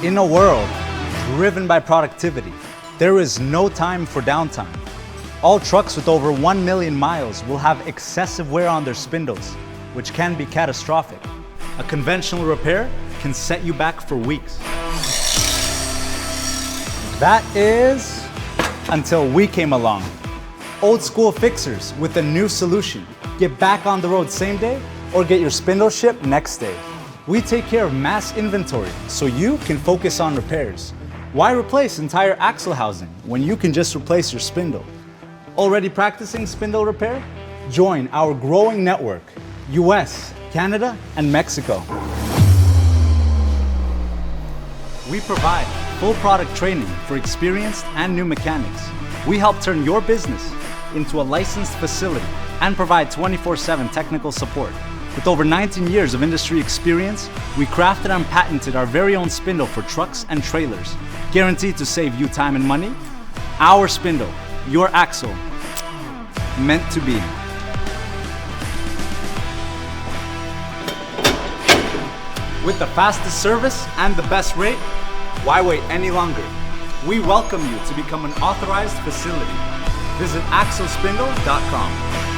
In a world driven by productivity, there is no time for downtime. All trucks with over 1 million miles will have excessive wear on their spindles, which can be catastrophic. A conventional repair can set you back for weeks. That is until we came along. Old school fixers with a new solution. Get back on the road same day or get your spindle shipped next day. We take care of mass inventory so you can focus on repairs. Why replace entire axle housing when you can just replace your spindle? Already practicing spindle repair? Join our growing network, US, Canada, and Mexico. We provide full product training for experienced and new mechanics. We help turn your business into a licensed facility and provide 24/7 technical support. With over 19 years of industry experience, we crafted and patented our very own spindle for trucks and trailers, guaranteed to save you time and money. Our spindle, your axle, meant to be. With the fastest service and the best rate, why wait any longer? We welcome you to become an authorized facility. Visit axlespindle.com.